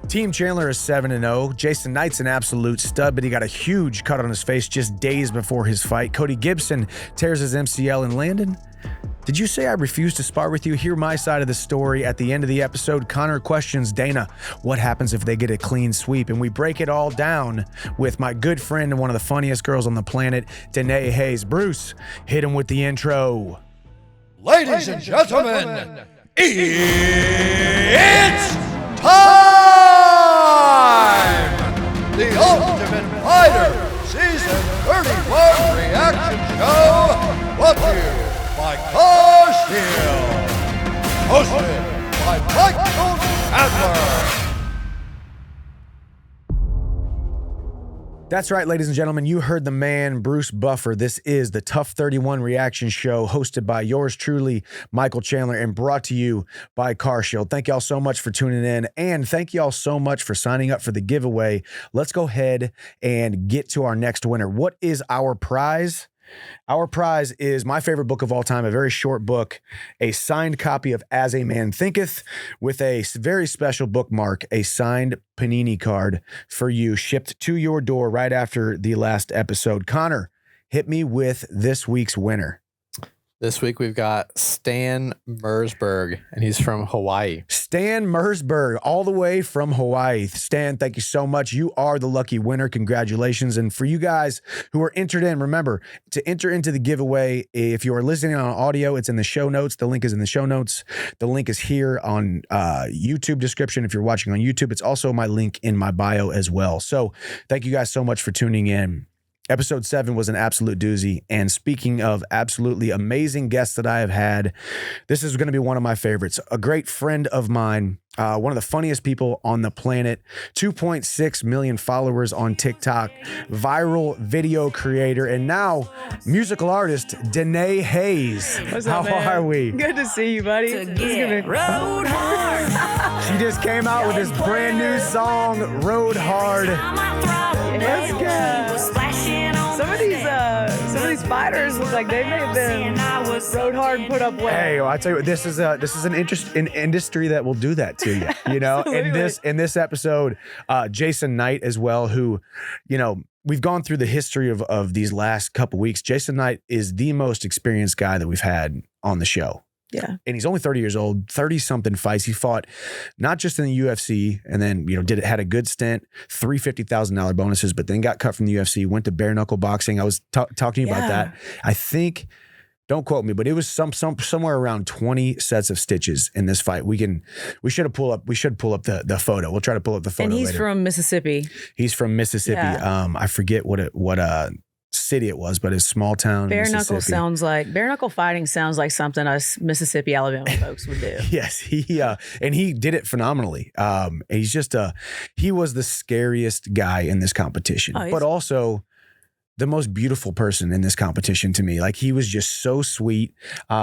Team Chandler is 7-0. Jason Knight's an absolute stud, but he got a huge cut on his face just days before his fight. Cody Gibson tears his MCL. And Landon, did you say I refuse to spar with you? Hear my side of the story at the end of the episode. Connor questions Dana, what happens if they get a clean sweep? And we break it all down with my good friend and one of the funniest girls on the planet, Danae Hays. Bruce, hit him with the intro. Ladies and gentlemen, it's time! The Ultimate Fighter Season 31 reaction show brought to you by CarShield. Hosted by Michael Chandler. That's right, ladies and gentlemen. You heard the man, Bruce Buffer. This is the TUF 31 reaction show hosted by yours truly, Michael Chandler, and brought to you by CarShield. Thank y'all so much for tuning in, and thank y'all so much for signing up for the giveaway. Let's go ahead and get to our next winner. What is our prize? Our prize is my favorite book of all time, a very short book, a signed copy of As a Man Thinketh with a very special bookmark, a signed Panini card for you, shipped to your door right after the last episode. Connor, hit me with this week's winner. This week we've got Stan Mersberg, and he's from Hawaii. Stan Mersberg, all the way from Hawaii. Stan, thank you so much. You are the lucky winner. Congratulations. And for you guys who are entered in, remember to enter into the giveaway. If you are listening on audio, it's in the show notes. The link is in the show notes. The link is here on YouTube description. If you're watching on YouTube, it's also my link in my bio as well. So thank you guys so much for tuning in. Episode 7 was an absolute doozy. And speaking of absolutely amazing guests that I have had, this is going to be one of my favorites. A great friend of mine, one of the funniest people on the planet, 2.6 million followers on TikTok, viral video creator, and now musical artist, Danae Hays. What's up, How man? are we? Good to see you, buddy. Road hard. She just came out with this brand new song, Road Hard. Let's go. Some of these fighters look like they may have been rode hard and put up well. Hey, well, I tell you what, this is an industry that will do that to you. You know, in this episode, Jason Knight as well, who, you know, we've gone through the history of these last couple weeks. Jason Knight is the most experienced guy that we've had on the show. Yeah. And he's only 30 years old, 30-something fights. He fought not just in the UFC and then, you know, had a good stint, $3 $50,000 bonuses, but then got cut from the UFC, went to bare knuckle boxing. I was talking to you about that. I think, don't quote me, but it was somewhere around 20 sets of stitches in this fight. We should pull up the photo. We'll try to pull up the photo And he's later. from Mississippi. He's from Mississippi. Yeah. I forget what city it was, but it's small town. Bare knuckle fighting sounds like something us Mississippi, Alabama folks would do. Yes, he did it phenomenally. He was the scariest guy in this competition, but also the most beautiful person in this competition to me. Like, he was just so sweet.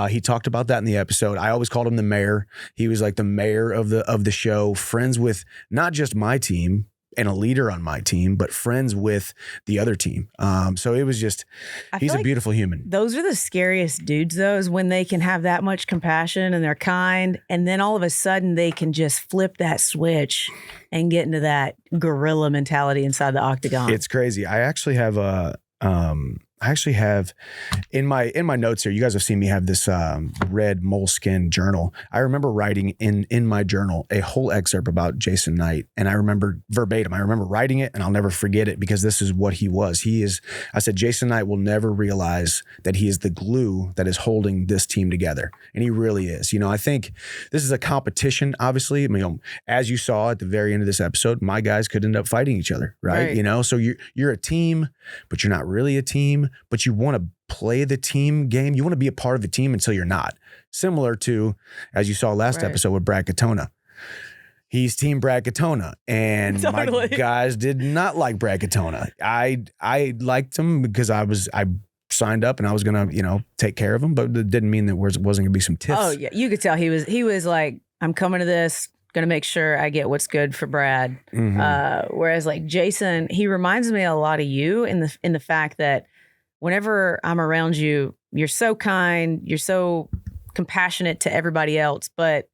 He talked about that in the episode. I always called him the mayor. He was like the mayor of the show, friends with not just my team and a leader on my team, but friends with the other team. So it was just, he's a beautiful human. Those are the scariest dudes, though, is when they can have that much compassion and they're kind, and then all of a sudden they can just flip that switch and get into that gorilla mentality inside the octagon. It's crazy. I actually have in my notes here, you guys have seen me have this red moleskin journal. I remember writing in my journal a whole excerpt about Jason Knight, and I remember verbatim. I remember writing it, and I'll never forget it because this is what he was. I said, Jason Knight will never realize that he is the glue that is holding this team together, and he really is. You know, I think this is a competition, obviously. I mean, as you saw at the very end of this episode, my guys could end up fighting each other, right? You know, so you're a team, but you're not really a team, but you want to play the team game. You want to be a part of the team until you're not. Similar to, as you saw last episode with Brad Katona. He's team Brad Katona, and my guys did not like Brad Katona. I liked him because I signed up and I was gonna, you know, take care of him, but it didn't mean that there wasn't gonna be some tiffs. Oh yeah, you could tell he was like, I'm coming to this, gonna make sure I get what's good for Brad. Whereas like Jason, he reminds me a lot of you in the fact that whenever I'm around you, you're so kind, you're so compassionate to everybody else, but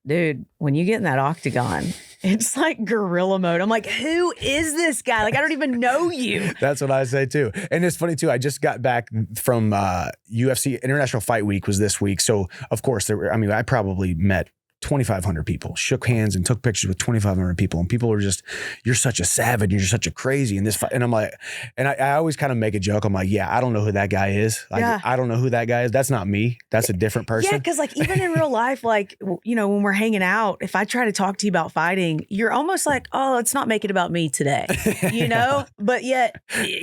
dude, when you get in that octagon It's like gorilla mode. I'm like, who is this guy? Like, I don't even know you. That's what I say too. And it's funny too. I just got back from UFC International Fight Week was this week. So of course I probably met 2,500 people, shook hands and took pictures with 2,500 people. And people are just, you're such a savage. You're such a crazy in this fight. And I'm like, and I always kind of make a joke. I'm like, yeah, I don't know who that guy is. Like, I don't know who that guy is. That's not me. That's a different person. Yeah. Cause like even in real life, like, you know, when we're hanging out, if I try to talk to you about fighting, you're almost like, oh, let's not make it about me today, you know? But yet,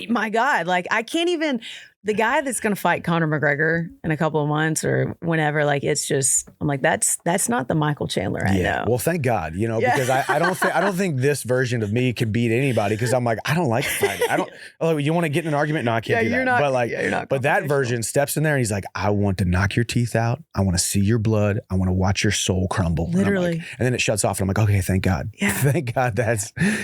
my God, like I can't even, the guy that's going to fight Conor McGregor in a couple of months or whenever, like, it's just, I'm like, that's not the Michael Chandler I know. Well, thank God, you know, because I don't think this version of me can beat anybody because I'm like, I don't like fighting. You want to get in an argument? No, I can't do that. Not, but like, you're not but that version steps in there and he's like, I want to knock your teeth out. I want to see your blood. I want to watch your soul crumble. Literally. And then it shuts off and I'm like, okay, thank God. Yeah. Thank God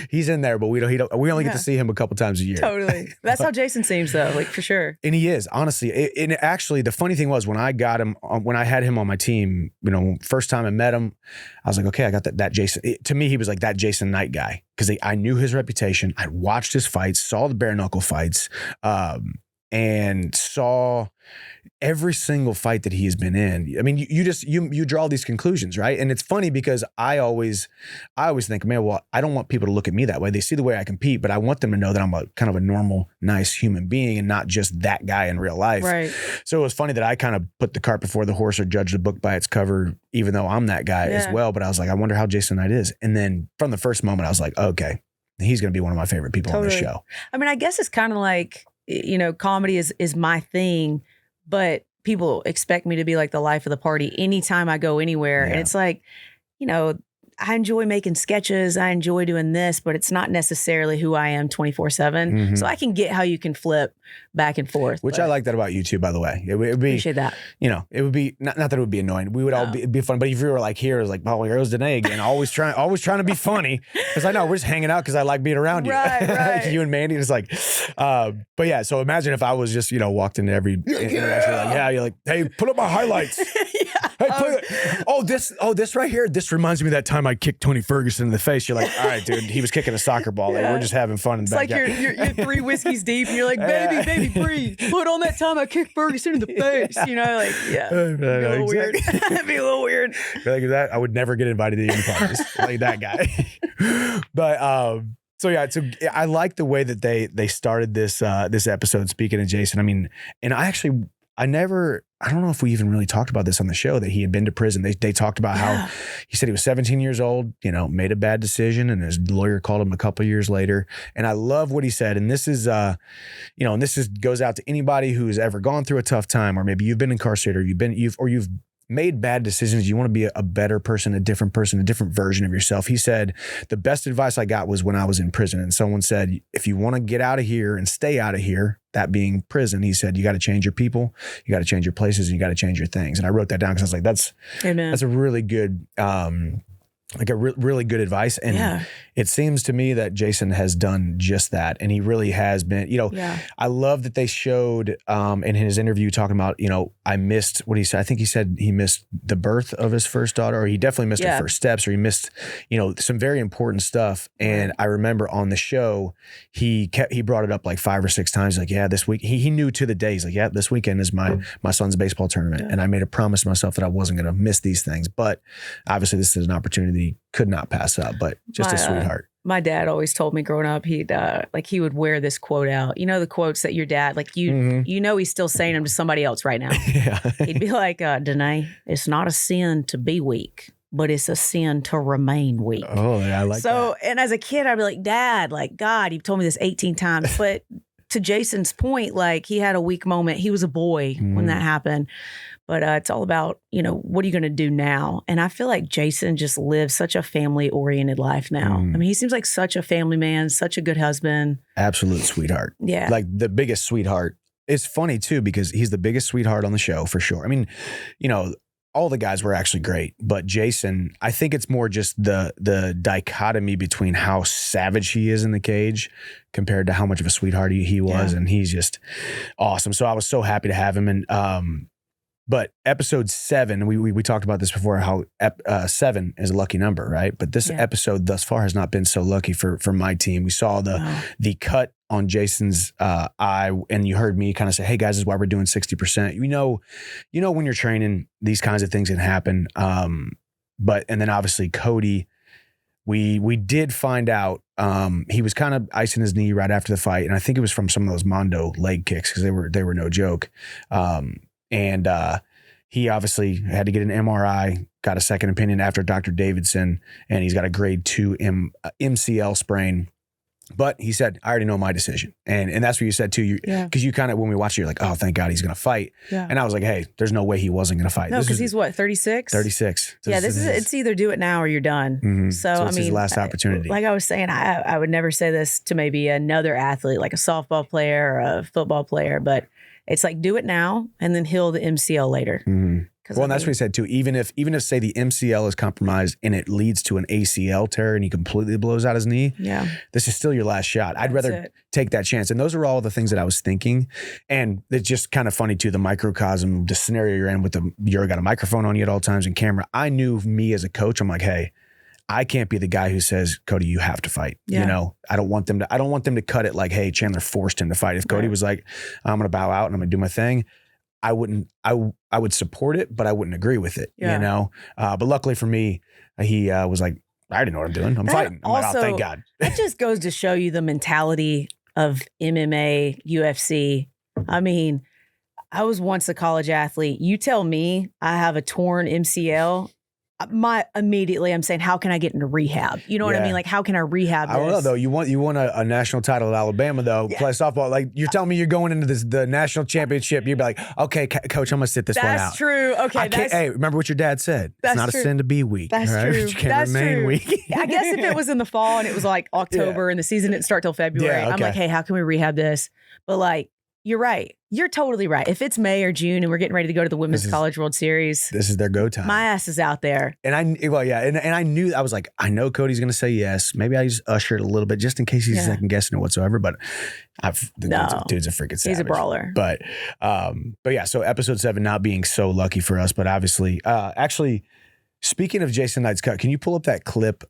he's in there, but we only get to see him a couple times a year. Totally. That's how Jason seems though, like for sure. And he is, honestly. And actually, the funny thing was when I got him, when I had him on my team, you know, first time I met him, I was like, okay, I got that Jason. To me, he was like that Jason Knight guy because I knew his reputation. I watched his fights, saw the bare knuckle fights, and saw every single fight that he has been in. I mean, you draw these conclusions, right? And it's funny because I always think, man, well, I don't want people to look at me that way. They see the way I compete, but I want them to know that I'm a kind of a normal, nice human being and not just that guy in real life. Right. So it was funny that I kind of put the cart before the horse or judged the book by its cover, even though I'm that guy as well. But I was like, I wonder how Jason Knight is. And then from the first moment, I was like, okay, he's going to be one of my favorite people on this show. I mean, I guess it's kind of like, you know, comedy is my thing, but people expect me to be like the life of the party anytime I go anywhere. Yeah. And it's like, you know, I enjoy making sketches. I enjoy doing this, but it's not necessarily who I am 24/7. Mm-hmm. So I can get how you can flip back and forth. Which I like that about you too, by the way. It would be, appreciate that. You know, it would be, not that it would be annoying. We would all be fun. But if you were like here, it was like, oh, here's Danae again. Always trying to be funny. Because I know we're just hanging out because I like being around you. Right. You and Mandy, it's like, but yeah, so imagine if I was just, you know, walked into every interaction like, you're like, hey, put up my highlights. Hey, this right here. This reminds me of that time I kicked Tony Ferguson in the face. You're like, all right, dude, he was kicking a soccer ball. Like, we're just having fun in the backyard. It's like you're 3 whiskeys deep and you're like, baby, breathe. Put on that time I kicked Ferguson in the face. You know, like, it'd be a little weird. It'd be a little weird. Like that, I would never get invited to any parties like that guy. But so yeah, I like the way that they started this episode. Speaking of Jason, I mean, and I don't know if we even really talked about this on the show that he had been to prison. They talked about how he said he was 17 years old, you know, made a bad decision, and his lawyer called him a couple of years later. And I love what he said. And this is, you know, and this goes out to anybody who's ever gone through a tough time, or maybe you've been incarcerated, or you've made bad decisions. You want to be a better person, a different version of yourself. He said, the best advice I got was when I was in prison. And someone said, if you want to get out of here and stay out of here, that being prison, he said, you got to change your people, you got to change your places, and you got to change your things. And I wrote that down because I was like, that's a really good, really good advice. And it seems to me that Jason has done just that. And he really has been, you know, I love that they showed in his interview talking about, you know, I missed what he said. I think he said he missed the birth of his first daughter, or he definitely missed her first steps, or he missed, you know, some very important stuff. And I remember on the show, he brought it up like 5 or 6 times. Like, this week, he knew to the day. He's like, this weekend is my son's baseball tournament. And I made a promise to myself that I wasn't going to miss these things. But obviously this is an opportunity he could not pass up, but just a sweetheart. My dad always told me growing up, he would wear this quote out. You know, the quotes that your dad, like you know, he's still saying them to somebody else right now. He'd be like, Danae, it's not a sin to be weak, but it's a sin to remain weak. Oh, yeah, I like that. So, and as a kid, I'd be like, Dad, like, God, you've told me this 18 times. But to Jason's point, like, he had a weak moment. He was a boy when that happened. But it's all about, you know, what are you going to do now? And I feel like Jason just lives such a family-oriented life now. I mean, he seems like such a family man, such a good husband. Absolute sweetheart. Yeah. Like the biggest sweetheart. It's funny, too, because he's the biggest sweetheart on the show, for sure. I mean, you know, all the guys were actually great. But Jason, I think it's more just the dichotomy between how savage he is in the cage compared to how much of a sweetheart he was. And he's just awesome. So I was so happy to have him. And But episode 7, we talked about this before, how 7 is a lucky number, right? But this episode thus far has not been so lucky for my team. We saw the cut on Jason's eye, and you heard me kind of say, "Hey guys, this is why we're doing 60%." You know, when you're training, these kinds of things can happen. And then obviously Cody, we did find out he was kind of icing his knee right after the fight, and I think it was from some of those Mondo leg kicks because they were no joke. And he obviously had to get an MRI, got a second opinion after Dr. Davidson, and he's got a grade 2 MCL sprain. But he said, I already know my decision. And that's what you said too. Because you kind of, when we watched it, you're like, oh, thank God he's going to fight. Yeah. And I was like, hey, there's no way he wasn't going to fight. No, because he's what, 36? 36. So yeah, it's either do it now or you're done. Mm-hmm. So it's his last opportunity. Like I was saying, I would never say this to maybe another athlete, like a softball player or a football player, but it's like, do it now and then heal the MCL later. Mm-hmm. Well, and that's what he said too. Even if say the MCL is compromised and it leads to an ACL tear and he completely blows out his knee, this is still your last shot. I'd rather take that chance. And those are all the things that I was thinking. And it's just kind of funny too, the microcosm, the scenario you're in with you're got a microphone on you at all times and camera. I knew me as a coach, I'm like, hey, I can't be the guy who says, Cody, you have to fight. Yeah. You know, I don't want them to cut it like, hey, Chandler forced him to fight. If Cody was like, I'm going to bow out and I'm going to do my thing, I would support it, but I wouldn't agree with it, you know? But luckily for me, he was like, I already know what I'm doing. I'm fighting. I'm like, oh, thank God. That just goes to show you the mentality of MMA, UFC. I mean, I was once a college athlete. You tell me I have a torn MCL, immediately I'm saying, how can I get into rehab? You know what I mean? Like, how can I rehab this? I don't know though. You won a national title at Alabama though. Play softball. Like you're telling me you're going into the national championship. You'd be like, okay, coach, I'm gonna sit this one out. That's true. Okay. Hey, remember what your dad said. It's not a sin to be weak. That's true. You can't remain weak. I guess if it was in the fall and it was like October and the season didn't start till February, I'm like, hey, how can we rehab this? But like, you're right. You're totally right. If it's May or June and we're getting ready to go to the Women's College World Series, this is their go time. My ass is out there. And I knew, I was like, I know Cody's going to say yes. Maybe I just usher it a little bit just in case he's second guessing it whatsoever. But dude's a freaking savage. He's a brawler. But yeah, so episode 7 not being so lucky for us, but obviously, actually, speaking of Jason Knight's cut, can you pull up that clip?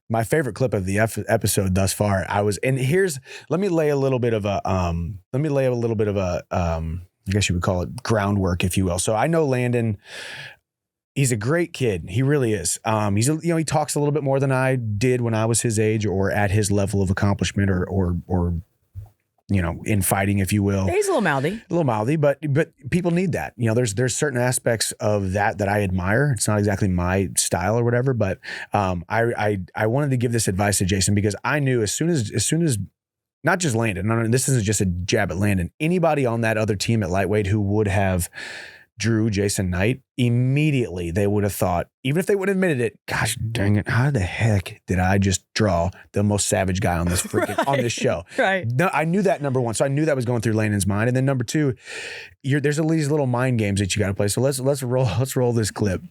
My favorite clip of the episode thus far. Let me lay a little bit of a, I guess you would call it groundwork, if you will. So I know Landon, he's a great kid. He really is. He talks a little bit more than I did when I was his age or at his level of accomplishment or in fighting, if you will. He's a little mouthy. But people need that. There's certain aspects of that I admire. It's not exactly my style or whatever, but I wanted to give this advice to Jason because I knew as soon as not just Landon, this isn't just a jab at Landon, anybody on that other team at lightweight who would have drew Jason Knight, immediately they would have thought, even if they wouldn't admitted it, gosh dang it, how the heck did I just draw the most savage guy on this freaking on this show? Right. No, I knew that, number one. So I knew that was going through Landon's mind. And then number 2, there's all these little mind games that you got to play. So let's roll this clip.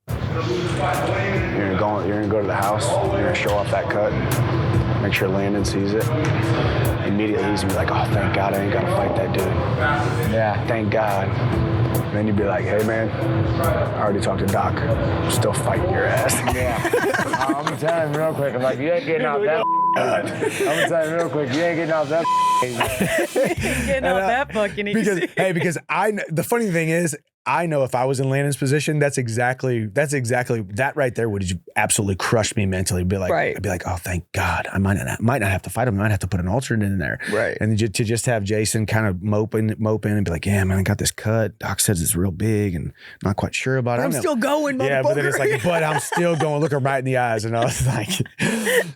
You're gonna go to the house, you're gonna show off that cut, make sure Landon sees it. Immediately he's gonna be like, oh, thank God I ain't gotta fight that dude. Yeah, thank God. And then you'd be like, hey man, I already talked to Doc. I'm still fighting your ass. Yeah. I'm gonna tell him real quick. I'm like, you ain't getting off that. I'm gonna tell him real quick. You ain't getting off that. Because the funny thing is, I know if I was in Landon's position, that's exactly that right there would absolutely crush me mentally. I'd be like, oh, thank God, I might not have to fight him. I might have to put an alternate in there. Right. And to just have Jason kind of mope in and be like, yeah, man, I got this cut. Doc says it's real big and not quite sure about it. I'm still going, motherfucker. Yeah, but then it's like, but I'm still going. Look him right in the eyes, and I was like,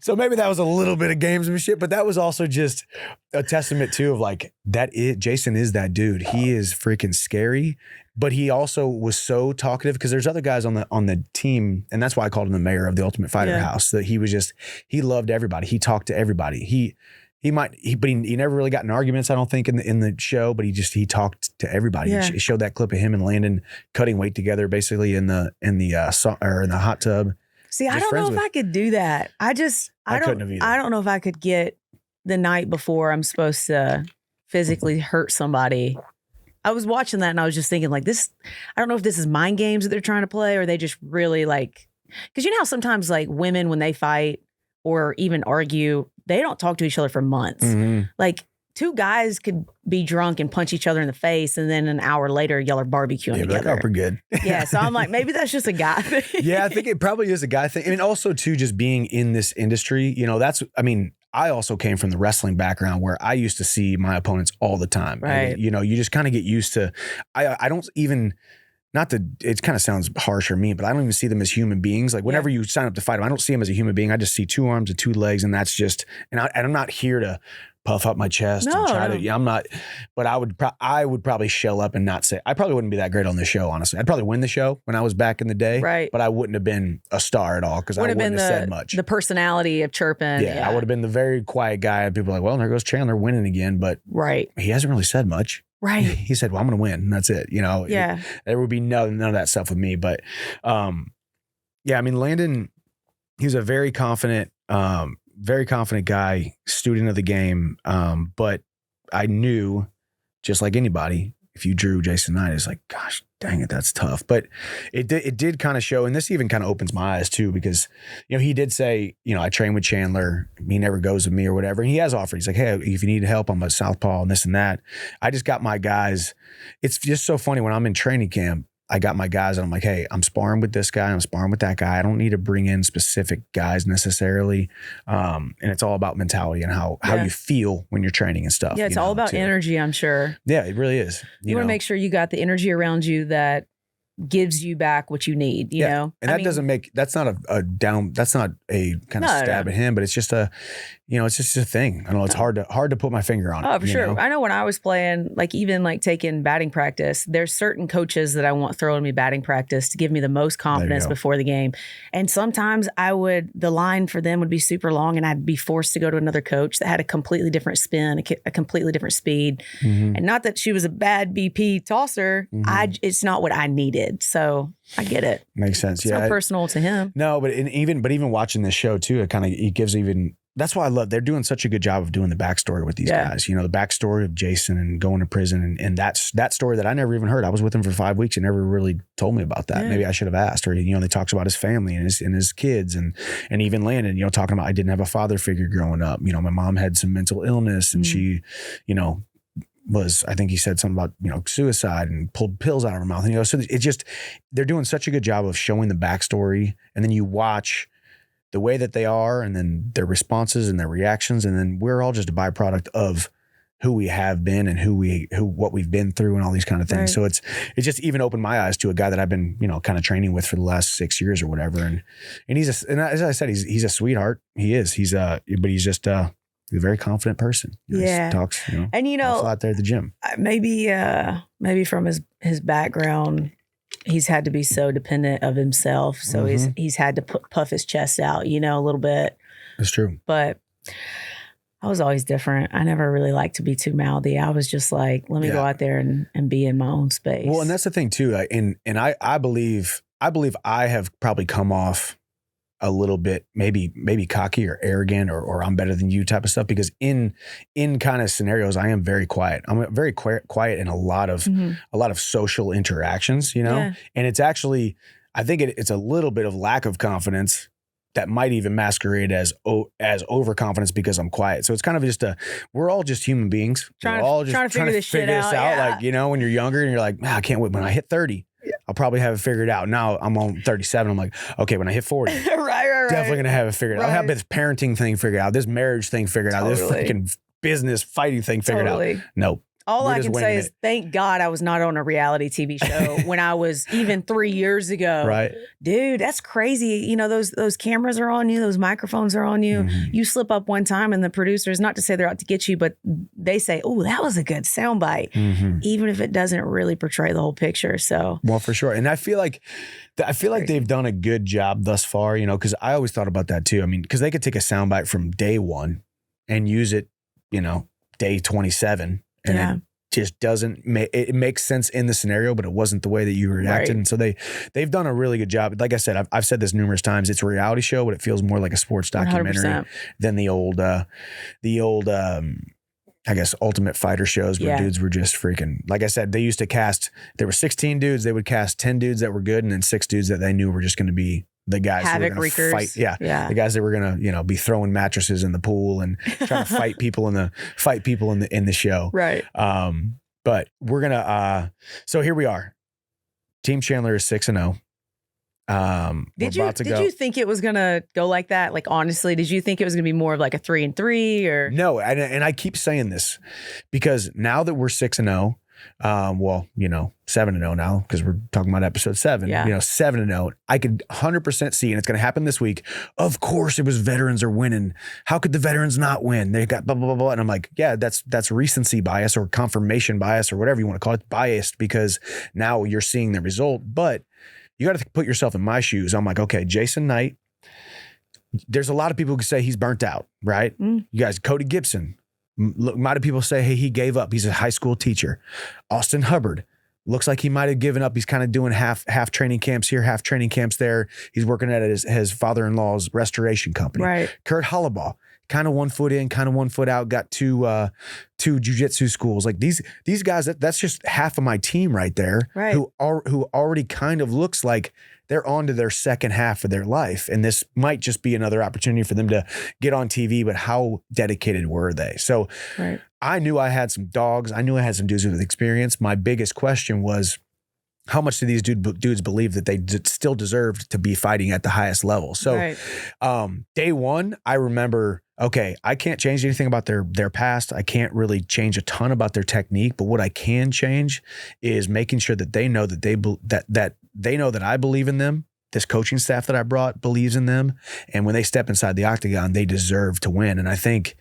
so maybe that was a little bit of gamesmanship, but that was also just a testament too of like Jason is that dude. He is freaking scary. But he also was so talkative because there's other guys on the team, and that's why I called him the mayor of the Ultimate Fighter house. That he loved everybody. He talked to everybody. He never really got in arguments, I don't think, in the show. But he talked to everybody. Yeah. He showed that clip of him and Landon cutting weight together, basically in the hot tub. See, I don't know if I could do that. I couldn't have either. I don't know if I could get the night before I'm supposed to physically hurt somebody I was watching that and I was just thinking like this, I don't know if this is mind games that they're trying to play or they just really like, because you know how sometimes like women when they fight or even argue, they don't talk to each other for months. Like two guys could be drunk and punch each other in the face and then an hour later y'all are barbecuing together. Like, oh, we're good. Yeah, so I'm like, maybe that's just a guy thing. Yeah, I think it probably is a guy thing. And also too, just being in this industry, you know, I also came from the wrestling background where I used to see my opponents all the time. Right. And, you know, you just kind of get used to, I don't even, not that it kind of sounds harsh or mean, but I don't even see them as human beings. Like whenever you sign up to fight them, I don't see them as a human being. I just see 2 arms and 2 legs. And that's just, and I'm not here to puff up my chest and try to, I'm not, but I would probably shell up and not say, I probably wouldn't be that great on the show, honestly. I'd probably win the show when I was back in the day. Right. But I wouldn't have been a star at all because I wouldn't have said much. The personality of chirping. Yeah, I would have been the very quiet guy. And people are like, well, there goes Chandler winning again. But he hasn't really said much. Right. He said, well, I'm going to win. And that's it. You know, there would be none of that stuff with me. But yeah, I mean, Landon, he was a very confident guy, student of the game. But I knew, just like anybody, if you drew Jason Knight, it's like, gosh, dang it, that's tough. But it did kind of show, and this even kind of opens my eyes too, because, you know, he did say, you know, I train with Chandler. He never goes with me or whatever. And he has offered. He's like, hey, if you need help, I'm a southpaw and this and that. I just got my guys. It's just so funny when I'm in training camp, I got my guys and I'm like, hey, I'm sparring with this guy. I'm sparring with that guy. I don't need to bring in specific guys necessarily. And it's all about mentality and how you feel when you're training and stuff. Yeah, it's all about energy, I'm sure. Yeah, it really is. You want to make sure you got the energy around you that gives you back what you need, you know? And that's not that's not a kind of stab at him, but it's just it's just a thing. I don't know. It's hard to put my finger on it. Oh, for sure. I know when I was playing, like even like taking batting practice, there's certain coaches that I want throwing me batting practice to give me the most confidence before the game. And sometimes the line for them would be super long and I'd be forced to go to another coach that had a completely different spin, a completely different speed. And not that she was a bad BP tosser. It's not what I needed. So I get it. Makes sense. It's not personal to him. No, but even watching this show too, it gives even. That's why I love. They're doing such a good job of doing the backstory with these guys. You know, the backstory of Jason and going to prison, and that's that story that I never even heard. I was with him for 5 weeks and never really told me about that. Maybe I should have asked. Or they talks about his family and his kids, and even Landon. Talking about I didn't have a father figure growing up. My mom had some mental illness, and she, was, I think he said something about, suicide and pulled pills out of her mouth. And, so it just, they're doing such a good job of showing the backstory. And then you watch the way that they are and then their responses and their reactions. And then we're all just a byproduct of who we have been and what we've been through and all these kind of things. Right. So it just even opened my eyes to a guy that I've been, kind of training with for the last 6 years or whatever. And he's and as I said, he's a sweetheart. He is, but he's just, he's a very confident person. He talks, and out there at the gym. Maybe from his background, he's had to be so dependent of himself. So he's had to puff his chest out, a little bit. That's true. But I was always different. I never really liked to be too mouthy. I was just like, let me go out there and be in my own space. Well, and that's the thing too. And I believe I have probably come off a little bit, maybe cocky or arrogant or I'm better than you type of stuff, because in kind of scenarios, I am very quiet. I'm very quiet in a lot of social interactions, and it's actually, I think it's a little bit of lack of confidence that might even masquerade as overconfidence because I'm quiet. So it's kind of just we're all just human beings. We're all just trying to figure this out. Yeah. Like, when you're younger and you're like, man, I can't wait. When I hit 30, I'll probably have it figured out. Now I'm on 37. I'm like, okay, when I hit 40, right. Definitely going to have it figured out. I'll have this parenting thing figured out, this marriage thing figured out, this freaking business fighting thing figured out. Nope. All I can say is thank God I was not on a reality TV show when I was even 3 years ago. Right. Dude, that's crazy. Those cameras are on you. Those microphones are on you. You slip up one time and the producers, not to say they're out to get you, but they say, oh, that was a good soundbite, even if it doesn't really portray the whole picture. So. Well, for sure. And I feel like they've done a good job thus far, because I always thought about that too. I mean, because they could take a soundbite from day 1 and use it, day 27. And it just doesn't make it makes sense in the scenario, but it wasn't the way that you reacted. Right. And so they've done a really good job. Like I said, I've said this numerous times. It's a reality show, but it feels more like a sports documentary 100%. than the old I guess, Ultimate Fighter shows where dudes were just freaking, like I said, they used to cast, there were 16 dudes, they would cast 10 dudes that were good and then 6 dudes that they knew were just going to be the guys Havoc who were going to fight. Yeah. The guys that were going to, be throwing mattresses in the pool and trying to fight people in the show. Right. But we're going to, so here we are. Team Chandler is 6-0. Did you think it was gonna go like that? Like, honestly, did you think it was gonna be more of like a 3-3 or no? And I keep saying this because now that we're 6-0, 7-0 now because we're talking about episode 7. 7-0. I could 100% see, and it's gonna happen this week. Of course, it was veterans are winning. How could the veterans not win? They got blah blah blah blah. And I'm like, yeah, that's recency bias or confirmation bias or whatever you want to call it, biased because now you're seeing the result, but. You got to put yourself in my shoes. I'm like, okay, Jason Knight. There's a lot of people who say he's burnt out, right? You guys, Cody Gibson. A lot of people say, hey, he gave up. He's a high school teacher. Austin Hubbard. Looks like he might have given up. He's kind of doing half training camps here, half training camps there. He's working at his father-in-law's restoration company. Right. Kurt Hollabaugh. Kind of 1 foot in, kind of 1 foot out, got two jiu-jitsu schools. Like these guys, that's just half of my team right there. Right. Who already kind of looks like they're on to their second half of their life. And this might just be another opportunity for them to get on TV, but how dedicated were they? So I knew I had some dogs. I knew I had some dudes with experience. My biggest question was, how much do these dudes believe that they still deserved to be fighting at the highest level? So day one, I remember, okay, I can't change anything about their past. I can't really change a ton about their technique, but what I can change is making sure that they know that they know that I believe in them. This coaching staff that I brought believes in them. And when they step inside the octagon, they deserve to win. And I think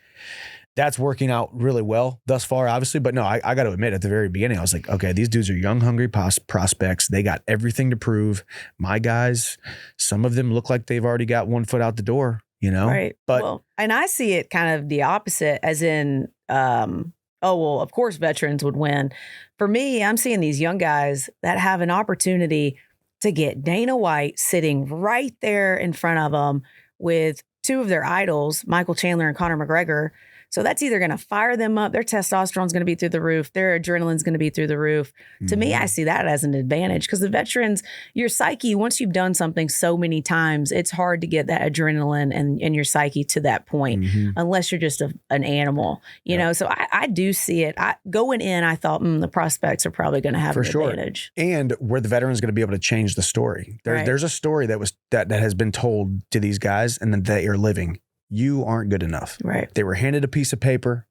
that's working out really well thus far, obviously. But no, I got to admit, at the very beginning, I was like, okay, these dudes are young, hungry prospects. They got everything to prove. My guys, some of them look like they've already got 1 foot out the door, Right. But and I see it kind of the opposite, as in, of course veterans would win. For me, I'm seeing these young guys that have an opportunity to get Dana White sitting right there in front of them with 2 of their idols, Michael Chandler and Conor McGregor. So that's either going to fire them up. Their testosterone's going to be through the roof. Their adrenaline's going to be through the roof. To me, I see that as an advantage because the veterans, your psyche, once you've done something so many times, it's hard to get that adrenaline and your psyche to that point unless you're just an animal, you know? So I do see it. Going in, I thought the prospects are probably going to have an advantage. And where the veteran's going to be able to change the story. There's a story that has been told to these guys and that they are living. You aren't good enough. Right. They were handed a piece of paper,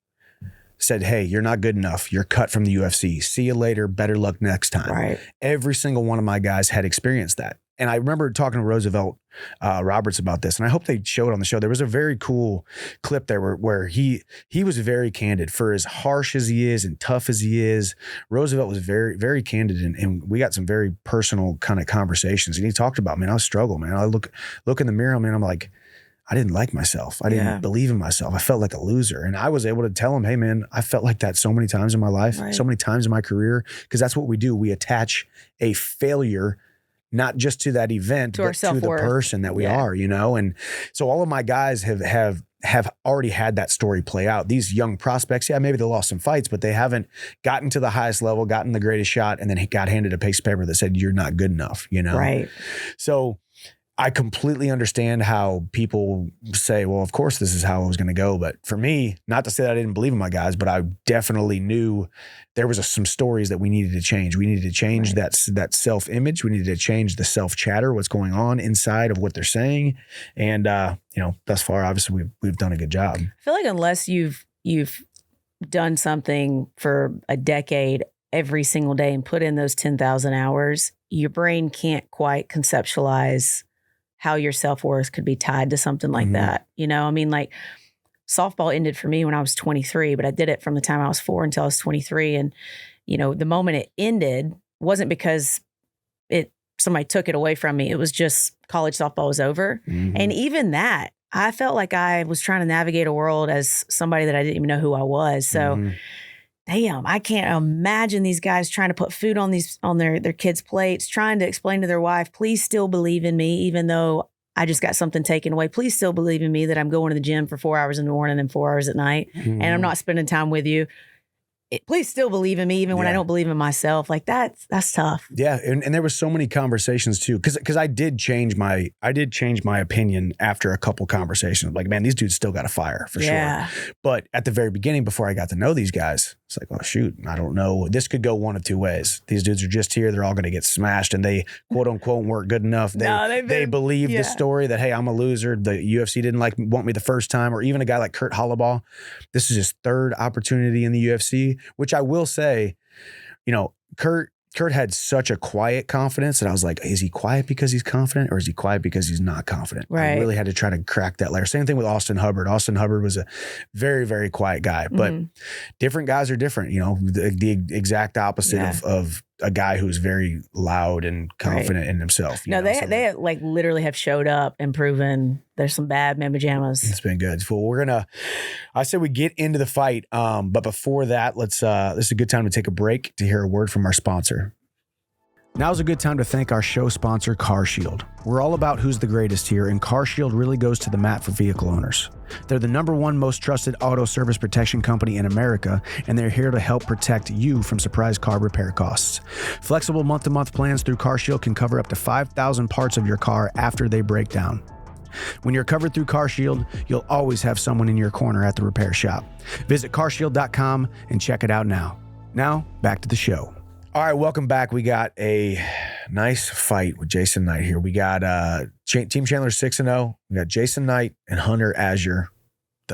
said, hey, you're not good enough. You're cut from the UFC. See you later. Better luck next time. Right. Every single one of my guys had experienced that. And I remember talking to Roosevelt Roberts about this, and I hope they showed on the show. There was a very cool clip there where he was very candid. For as harsh as he is and tough as he is, Roosevelt was very, very candid, and we got some very personal kind of conversations. And he talked about, man, I struggle, man. I look in the mirror, man, I'm like, I didn't like myself. I didn't believe in myself. I felt like a loser. And I was able to tell him, hey, man, I felt like that so many times in my life, so many times in my career, because that's what we do. We attach a failure not just to that event, but to the person that we are, And so all of my guys have already had that story play out. These young prospects, maybe they lost some fights, but they haven't gotten to the highest level, gotten the greatest shot, and then got handed a piece of paper that said, you're not good enough, Right. So I completely understand how people say, well, of course, this is how it was going to go. But for me, not to say that I didn't believe in my guys, but I definitely knew there was some stories that we needed to change. We needed to change that self-image. We needed to change the self-chatter, what's going on inside of what they're saying. And, thus far, obviously, we've done a good job. I feel like unless you've done something for a decade every single day and put in those 10,000 hours, your brain can't quite conceptualize how your self-worth could be tied to something like that. Like softball ended for me when I was 23, but I did it from the time I was 4 until I was 23. And, the moment it ended wasn't because somebody took it away from me. It was just college softball was over. And even that, I felt like I was trying to navigate a world as somebody that I didn't even know who I was. So damn, I can't imagine these guys trying to put food on their kids' plates, trying to explain to their wife, please still believe in me, even though I just got something taken away. Please still believe in me that I'm going to the gym for 4 hours in the morning and 4 hours at night, and I'm not spending time with you. Please still believe in me, even when I don't believe in myself. Like that's tough. Yeah, and there was so many conversations too, because I did change my opinion after a couple conversations. Like, man, these dudes still got a fire for sure. But at the very beginning, before I got to know these guys, it's like, oh shoot, I don't know. This could go one of two ways. These dudes are just here; they're all going to get smashed, and they quote unquote weren't good enough. They believe the story that, hey, I'm a loser. The UFC didn't want me the first time, or even a guy like Kurt Hollabaugh. This is his third opportunity in the UFC. Which I will say, Kurt had such a quiet confidence that I was like, is he quiet because he's confident or is he quiet because he's not confident? Right. I really had to try to crack that layer. Same thing with Austin Hubbard. Austin Hubbard was a very, very quiet guy, but different guys are different. The exact opposite of a guy who's very loud and confident in himself. They like literally have showed up and proven there's some bad mamma jammas. It's been good. Well, I said we get into the fight. But before that, this is a good time to take a break to hear a word from our sponsor. Now's a good time to thank our show sponsor, CarShield. We're all about who's the greatest here, and CarShield really goes to the mat for vehicle owners. They're the #1 most trusted auto service protection company in America, and they're here to help protect you from surprise car repair costs. Flexible month-to-month plans through CarShield can cover up to 5,000 parts of your car after they break down. When you're covered through CarShield, you'll always have someone in your corner at the repair shop. Visit carshield.com and check it out now. Now, back to the show. All right, welcome back. We got a nice fight with Jason Knight here. We got Team Chandler 6-0. We got Jason Knight and Hunter Azure.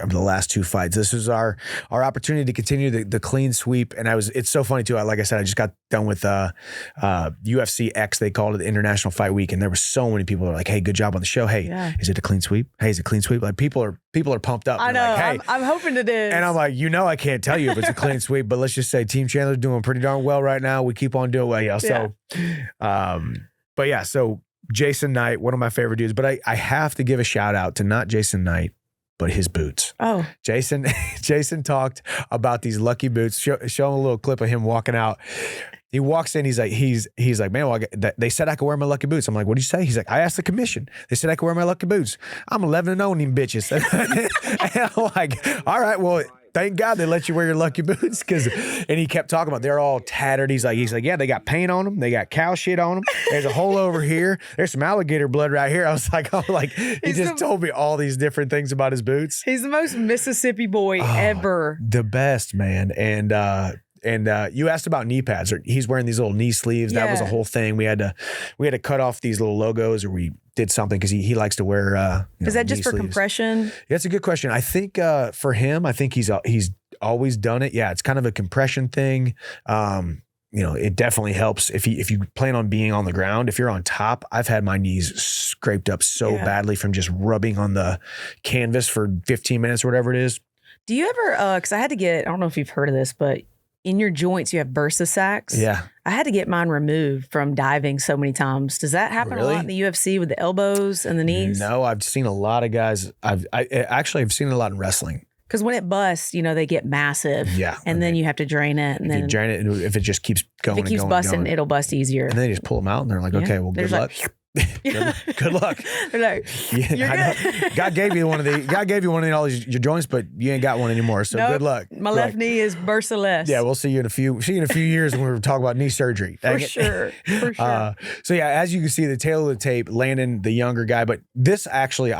The last two fights. This is our opportunity to continue the clean sweep. And it's so funny too. Like I said, I just got done with UFC X. They called it the International Fight Week, and there were so many people that were like, "Hey, good job on the show. Hey, is it a clean sweep? Hey, is it a clean sweep?" Like people are pumped up. I know. Like, hey. I'm hoping it is. And I'm like, I can't tell you if it's a clean sweep, but let's just say Team Chandler's doing pretty darn well right now. We keep on doing well, So, but yeah. So Jason Knight, one of my favorite dudes. But I have to give a shout out to not Jason Knight, but his boots. Oh, Jason talked about these lucky boots. Show him a little clip of him walking out. He walks in. He's like, man, well, they said I could wear my lucky boots. I'm like, what did you say? He's like, I asked the commission. They said I could wear my lucky boots. I'm 11-0 in them bitches. And I'm like, all right, well, thank God they let you wear your lucky boots. And he kept talking about they're all tattered. He's like, yeah, they got paint on them. They got cow shit on them. There's a hole over here. There's some alligator blood right here. I was like, he just told me all these different things about his boots. He's the most Mississippi boy ever. The best, man. And you asked about knee pads. He's wearing these little knee sleeves. That was a whole thing. We had to cut off these little logos, or we did something because he likes to wear. Is that just for sleeves. Compression? Yeah, that's a good question. I think for him, I think he's always done it. Yeah, it's kind of a compression thing. It definitely helps if you plan on being on the ground. If you're on top, I've had my knees scraped up so badly from just rubbing on the canvas for 15 minutes or whatever it is. Do you ever? Because I don't know if you've heard of this, but in your joints, you have bursa sacs. Yeah. I had to get mine removed from diving so many times. Does that happen a lot in the UFC with the elbows and the knees? No, I've seen a lot of guys. I've seen it a lot in wrestling. Because when it busts, they get massive. Yeah. And then you have to drain it. And then you drain it, and if it just keeps going, if it keeps busting, it'll bust easier. And then they just pull them out, and they're like, okay, well, good luck. Good luck. They're like, you're good. God gave you one of all your joints, but you ain't got one anymore. So good luck. My left knee is bursa-less. Yeah, we'll see you in a few years when we're talking about knee surgery. For sure. So yeah, as you can see, the tail of the tape, Landon, the younger guy, but this actually,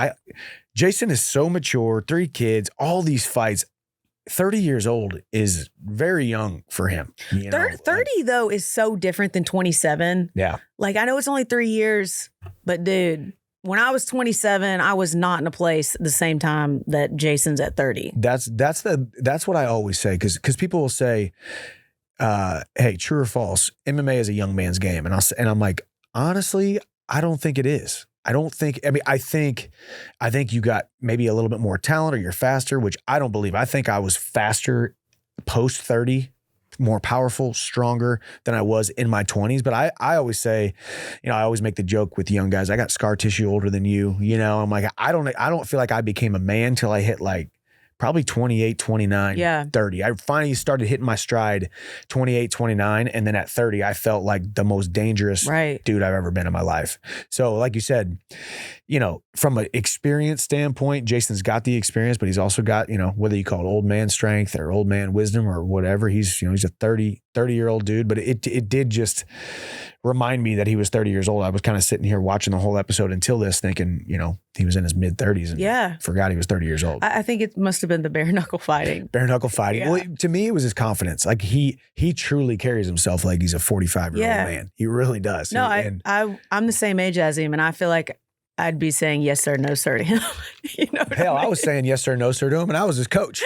Jason is so mature, 3 kids, all these fights. 30 years old is very young for him. 30 though is so different than 27. Yeah. Like I know it's only 3 years, but dude, when I was 27, I was not in a place at the same time that Jason's at 30. That's what I always say. Cause people will say, hey, true or false, MMA is a young man's game. And I'm like, honestly, I don't think it is. I think you got maybe a little bit more talent or you're faster, which I don't believe. I think I was faster post 30, more powerful, stronger than I was in my 20s. But I always say, I always make the joke with young guys, I got scar tissue older than you, I'm like, I don't feel like I became a man till I hit like probably 28, 29, Yeah. 30. I finally started hitting my stride 28, 29. And then at 30, I felt like the most dangerous Right. dude I've ever been in my life. So like you said, you know, from an experience standpoint, Jason's got the experience, but he's also got, you know, whether you call it old man strength or old man wisdom or whatever, he's, you know, he's a 30-year-old dude, but it did just remind me that he was 30 years old. I was kind of sitting here watching the whole episode until this thinking, you know, he was in his mid 30s and Yeah. forgot he was 30 years old. I think it must have been the bare knuckle fighting. Bare knuckle fighting. Yeah. Well, to me, it was his confidence. Like he truly carries himself like he's a 45-year-old Yeah. man. He really does. No, And I'm the same age as him, and I feel like I'd be saying yes sir, no sir to him. You know what hell, I I was saying yes sir, no sir to him, and I was his coach.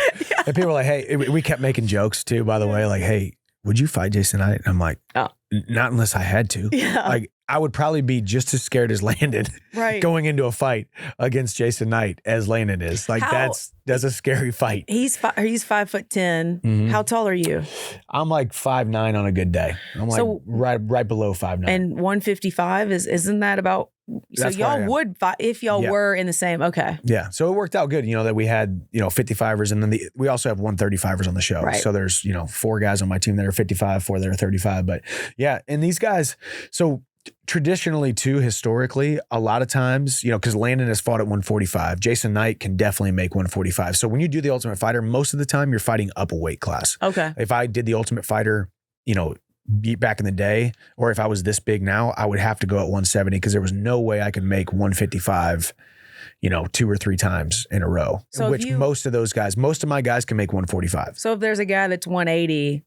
And people were like, hey, we kept making jokes too, by the way, like, hey, would you fight Jason Knight? And I'm like, Oh. Not unless I had to. Yeah. Like, I would probably be just as scared as Landon Right. going into a fight against Jason Knight as Landon is. Like, How- that's a scary fight. He's 5'10". Mhm. How tall are you? I'm like 5'9" on a good day. I'm like So- right below 5'9". And 155 isn't that about? So That's where I y'all am. would fight if y'all Yeah. were in the same. Okay. Yeah. So it worked out good, you know, that we had, you know, 55ers and then we also have 135ers on the show. Right. So there's, you know, 4 guys on my team that are 55, 4 that are 35. But yeah, and these guys, so traditionally too, historically, a lot of times, you know, because Landon has fought at 145. Jason Knight can definitely make 145. So when you do the Ultimate Fighter, most of the time you're fighting up a weight class. Okay. If I did the Ultimate Fighter, you know, back in the day, or if I was this big now, I would have to go at 170 because there was no way I could make 155, you know, 2 or 3 times in a row. So if which most of my guys can make 145. So if there's a guy that's 180,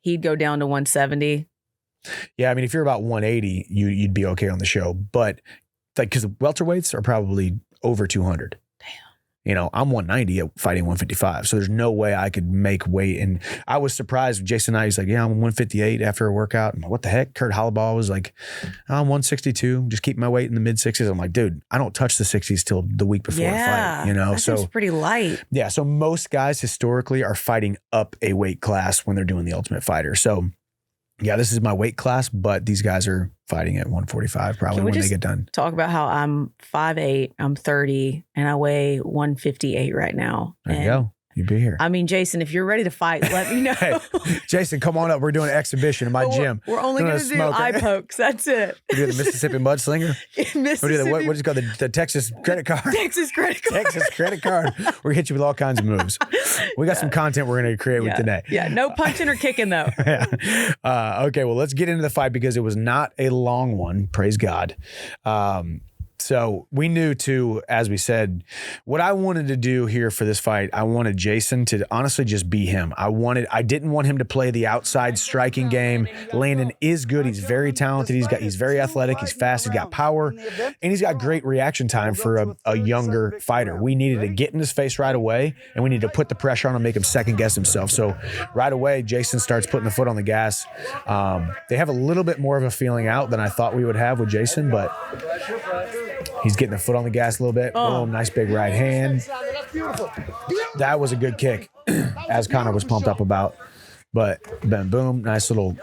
he'd go down to 170. Yeah, I mean, if you're about 180, you'd be okay on the show. But like, because the welterweights are probably over 200. You know, I'm 190 at fighting 155. So there's no way I could make weight. And I was surprised with Jason Knight. He's like, yeah, I'm 158 after a workout. I'm like, what the heck? Kurt Hollabaugh was like, I'm 162, just keep my weight in the mid 60s. I'm like, dude, I don't touch the 60s till the week before a fight, you know? That seems pretty light. Yeah. So most guys historically are fighting up a weight class when they're doing the Ultimate Fighter. So yeah, this is my weight class, but these guys are fighting at 145 probably Can we when they just get done. Talk about how I'm 5'8", I'm 30, and I weigh 158 right now. There you And go. You'd be here. I mean, Jason, if you're ready to fight, let me know. Hey, Jason, come on up. We're doing an exhibition in my But gym. We're only We're going gonna to do smoke eye it. pokes. That's it. We do the Mississippi Mudslinger. We do the, what is it called? The Texas credit card. Texas credit card. Texas credit card. We're going to hit you with all kinds of moves. We got some content we're going to create with Danae. Yeah, no punching or kicking though. Okay, well, let's get into the fight because it was not a long one. Praise God. So we knew too, as we said, what I wanted to do here for this fight, I wanted Jason to honestly just be him. I didn't want him to play the outside striking game. Landon is good. He's very talented. He's very athletic. He's fast. He's got power, and he's got great reaction time for a younger fighter. We needed to get in his face right away, and we needed to put the pressure on him, make him second guess himself. So right away, Jason starts putting the foot on the gas. They have a little bit more of a feeling out than I thought we would have with Jason, but he's getting the foot on the gas a little bit. Boom, nice big right hand. That was a good kick, as Connor was pumped up about. But then boom, nice little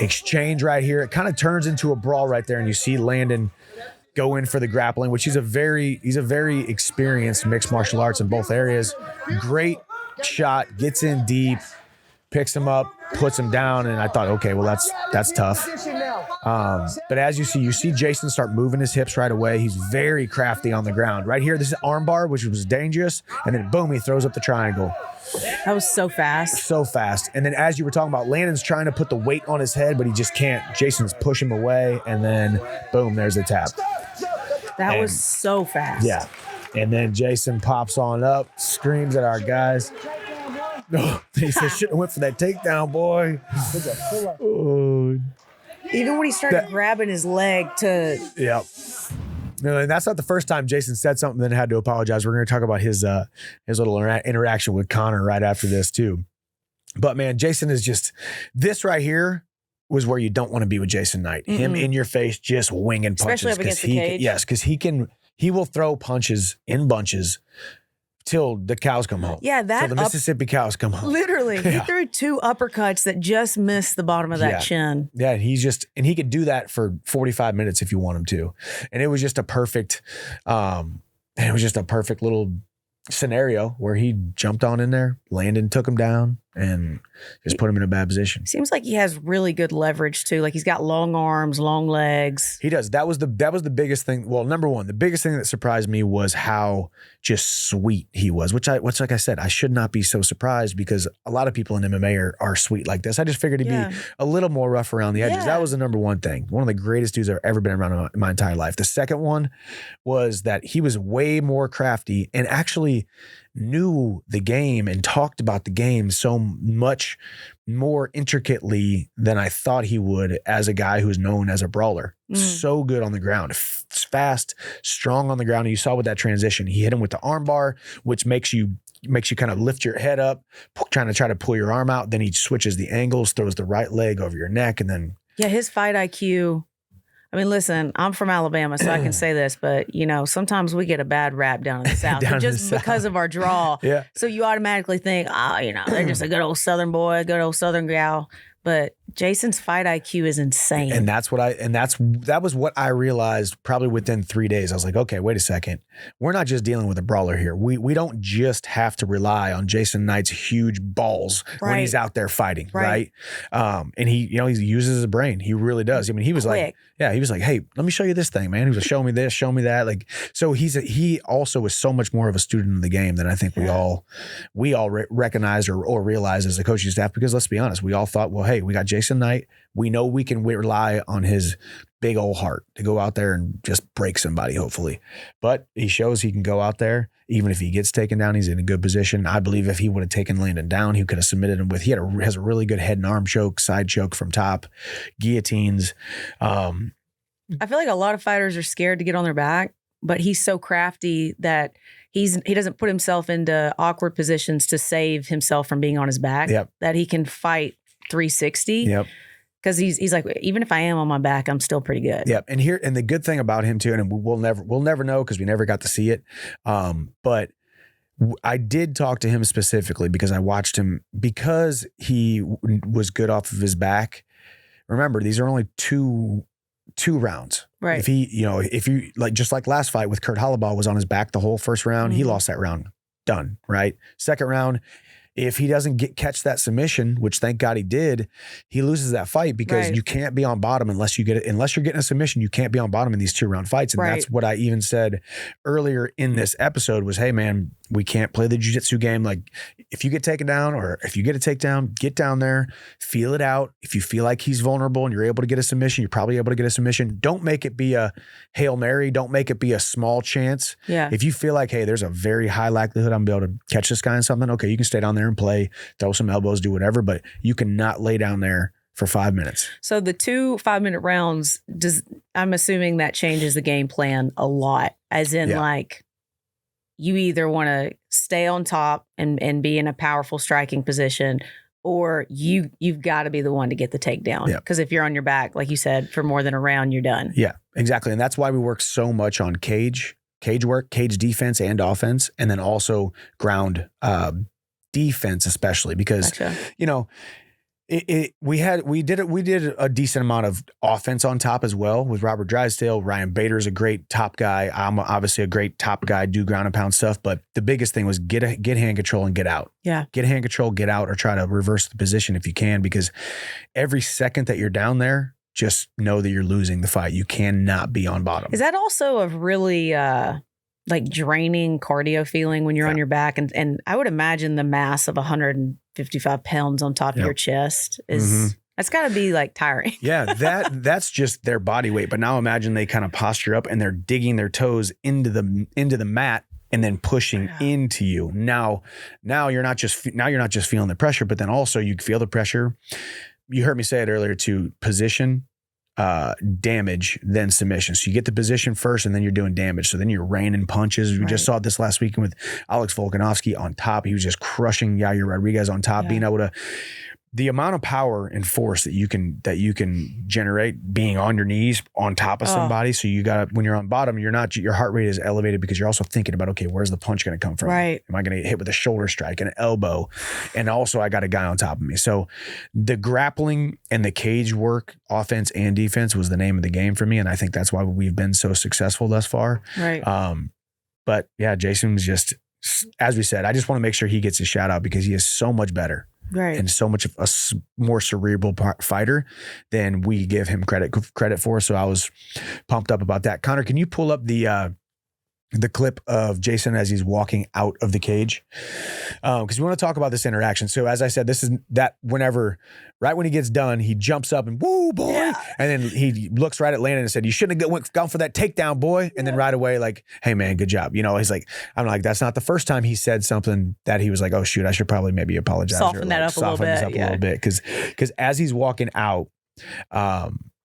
exchange right here. It kind of turns into a brawl right there, and you see Landon go in for the grappling, which he's a very experienced mixed martial arts in both areas. Great shot, gets in deep, picks him up, puts him down, and I thought, okay, well that's tough. But as you see Jason start moving his hips right away. He's very crafty on the ground. Right here, this is armbar, which was dangerous, and then boom, he throws up the triangle. That was so fast. So fast. And then as you were talking about, Landon's trying to put the weight on his head, but he just can't. Jason's pushing him away, and then boom, there's the tap. That was so fast. Yeah. And then Jason pops on up, screams at our guys. Oh, he said, should have went for that takedown, boy. Oh, Even when he started grabbing his leg to. yeah. No, and that's not the first time Jason said something and then had to apologize. We're going to talk about his little interaction with Connor right after this too. But man, Jason is just, this right here was where you don't want to be with Jason Knight. Him in your face, just winging punches. Especially up against the cage. Yes, because he will throw punches in bunches till the cows come home. Yeah, that till the Mississippi cows come home. Literally, he threw 2 uppercuts that just missed the bottom of that chin. Yeah, and he could do that for 45 minutes if you want him to. And it was just a perfect, little scenario where he jumped on in there, Landon took him down, and just put him in a bad position. Seems like he has really good leverage too. Like he's got long arms, long legs. He does. That was the biggest thing. Well, number one, the biggest thing that surprised me was how just sweet he was, which like I said, I should not be so surprised because a lot of people in MMA are sweet like this. I just figured he'd be a little more rough around the edges. Yeah. That was the number one thing. One of the greatest dudes I've ever been around in my entire life. The second one was that he was way more crafty and actually knew the game and talked about the game so much more intricately than I thought he would as a guy who's known as a brawler. So good on the ground, fast, strong on the ground. And you saw with that transition, he hit him with the arm bar, which makes you kind of lift your head up, trying to pull your arm out. Then he switches the angles, throws the right leg over your neck, and then his fight IQ. I mean, listen, I'm from Alabama, so I can say this, but sometimes we get a bad rap down in the South just because of our draw. Yeah. So you automatically think, they're just a good old Southern boy, good old Southern gal. But Jason's fight IQ is insane. And that was what I realized probably within 3 days. I was like, okay, wait a second. We're not just dealing with a brawler here. We don't just have to rely on Jason Knight's huge balls when he's out there fighting, right? And he uses his brain. He really does. I mean, he was Quick. he was like, hey, let me show you this thing, man. He was like, show me this, show me that. Like, so he also was so much more of a student of the game than I think we all recognized or realized as a coaching staff, because let's be honest, we all thought, well, hey, we got Jason Knight. We know we can rely on his big old heart to go out there and just break somebody, hopefully. But he shows he can go out there. Even if he gets taken down, he's in a good position. I believe if he would have taken Landon down, he could have submitted him has a really good head and arm choke, side choke from top, guillotines. I feel like a lot of fighters are scared to get on their back, but he's so crafty that he doesn't put himself into awkward positions to save himself from being on his back. That he can fight 360. Because he's like, even if I am on my back, I'm still pretty good. And the good thing about him too, and we'll never know because we never got to see it. But I did talk to him specifically because I watched him because he was good off of his back. Remember, these are only two rounds. Right. If you like, just like last fight with Kurt Holloway was on his back the whole first round, he lost that round. Done. Right. Second round, if he doesn't catch that submission, which thank God he did, he loses that fight because you can't be on bottom unless you're getting a submission. You can't be on bottom in these 2-round fights. And that's what I even said earlier in this episode was, hey man, we can't play the jiu-jitsu game. Like if you get taken down or if you get a takedown, get down there, feel it out. If you feel like he's vulnerable and you're able to get a submission, you're probably able to get a submission. Don't make it be a Hail Mary. Don't make it be a small chance. Yeah. If you feel like, hey, there's a very high likelihood I'm going to be able to catch this guy in something, okay, you can stay down there and play, throw some elbows, do whatever, but you cannot lay down there for 5 minutes. So the 2 5-minute rounds, I'm assuming that changes the game plan a lot, as in like you either want to stay on top and be in a powerful striking position, or you've got to be the one to get the takedown. Because if you're on your back, like you said, for more than a round, you're done. Yeah, exactly. And that's why we work so much on cage work, cage defense and offense, and then also ground defense, especially because, we did a decent amount of offense on top as well with Robert Drysdale. Ryan Bader's a great top guy. I'm obviously a great top guy, do ground and pound stuff. But the biggest thing was get hand control and get out. Get hand control, get out, or try to reverse the position if you can, because every second that you're down there, just know that you're losing the fight. You cannot be on bottom. Is that also a really draining cardio feeling when you're on your back? And I would imagine the mass of 155 pounds on top of your chest is that's got to be like tiring. That's just their body weight. But now imagine they kind of posture up and they're digging their toes into the mat and then pushing into you. Now you're not just feeling the pressure, but then also you feel the pressure. You heard me say it earlier too, position, damage, then submission. So you get the position first and then you're doing damage. So then you're raining punches. We just saw this last weekend with Alex Volkanovski on top. He was just crushing Yair Rodriguez on top, being able to, the amount of power and force that you can generate being on your knees on top of somebody. So you got, when you're on bottom, your heart rate is elevated because you're also thinking about, okay, where's the punch going to come from? Right. Am I going to get hit with a shoulder strike and an elbow? And also I got a guy on top of me. So the grappling and the cage work, offense and defense, was the name of the game for me. And I think that's why we've been so successful thus far. Right. But yeah, Jason was just as we said, I just want to make sure he gets a shout out because he is so much better. Right. And so much of a more cerebral fighter than we give him credit for. So I was pumped up about that. Connor, can you pull up the clip of Jason as he's walking out of the cage? Because we want to talk about this interaction. So as I said, this is that right when he gets done, he jumps up and woo, boy. Yeah. And then he looks right at Landon and said, you shouldn't have gone for that takedown, boy. And then right away, like, hey man, good job. He's like, I'm like, that's not the first time he said something that he was like, oh shoot, I should probably maybe apologize. Soften that up a little bit. A little bit. Because as he's walking out,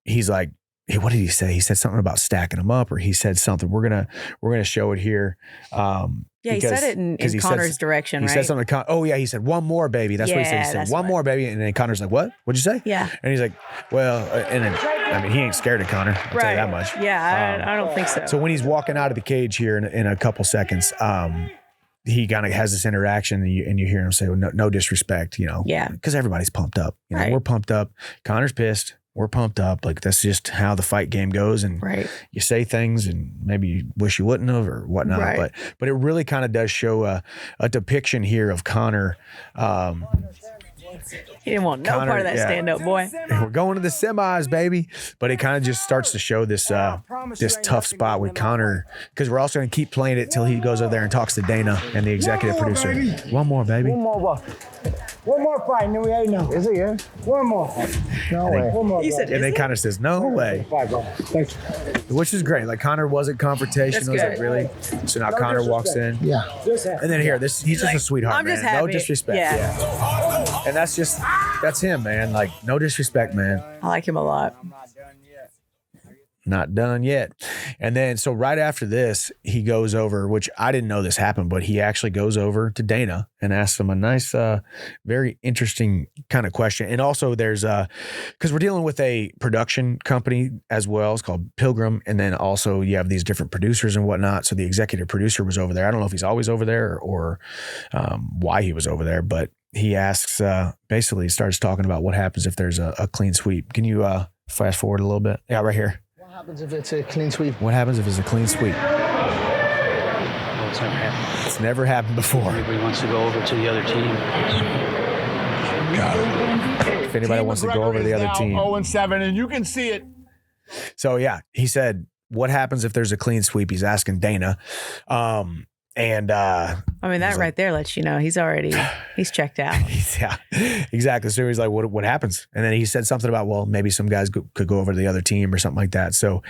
he's like, hey, what did he say? He said something about stacking them up, or he said something. We're gonna show it here. He said it in Connor's direction, right? He said something. He said, one more, baby. That's what he said. He said, one more, baby. And then Connor's like, what? What'd you say? Yeah. And he's like, well, and then, he ain't scared of Connor. I'll tell you that much. Yeah, I don't think so. So when he's walking out of the cage here in a couple seconds, he kind of has this interaction and you hear him say, well, no disrespect, Yeah. Because everybody's pumped up. Right. We're pumped up. Connor's pissed. We're pumped up. Like, that's just how the fight game goes. And you say things and maybe you wish you wouldn't have or whatnot. Right. But it really kind of does show a depiction here of Connor. He didn't want no part of that stand-up, boy. We're going to the semis, baby. But it kind of just starts to show this tough spot with Connor, because we're also going to keep playing it till he goes over there and talks to Dana and the executive producer. One more, baby. One more fight, and then we ain't know. Is it, yeah? One more. No way. One more. And then Connor says, no way. Thanks. Which is great. Like, Connor wasn't confrontational. Like, really? So now Connor walks in. Yeah. And then he's just a sweetheart, I'm just man. happy. No disrespect. Yeah. And that's him, man. Like, no disrespect, man. I like him a lot. Not done yet. And then, so right after this, he goes over, which I didn't know this happened, but he actually goes over to Dana and asks him a nice, very interesting kind of question. And also there's, because we're dealing with a production company as well. It's called Pilgrim. And then also you have these different producers and whatnot. So the executive producer was over there. I don't know if he's always over there or why he was over there, but he asks, basically starts talking about what happens if there's a clean sweep. Can you fast forward a little bit? Yeah, right here. What happens if it's a clean sweep? What happens if it's a clean sweep? Well, it's never happened. It's never happened before. Everybody wants to go over to the other team. If anybody wants to go over to the other team. 0-7, and you can see it. So, yeah, he said, what happens if there's a clean sweep? He's asking Dana. That right there lets you know he's checked out. Yeah, exactly. So he's like, what happens? And then he said something about, well, maybe some guys could go over to the other team or something like that. So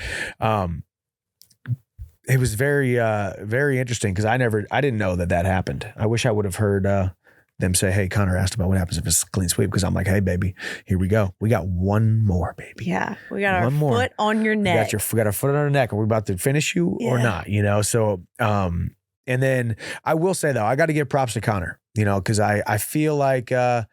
it was very, very interesting because I didn't know that happened. I wish I would have heard them say, hey, Connor asked about what happens if it's a clean sweep, because I'm like, hey, baby, here we go. We got one more, baby. Yeah, we got our foot on your neck. We got our foot on our neck. Are we about to finish you or not? So, and then I will say, though, I got to give props to Connor, because I feel like here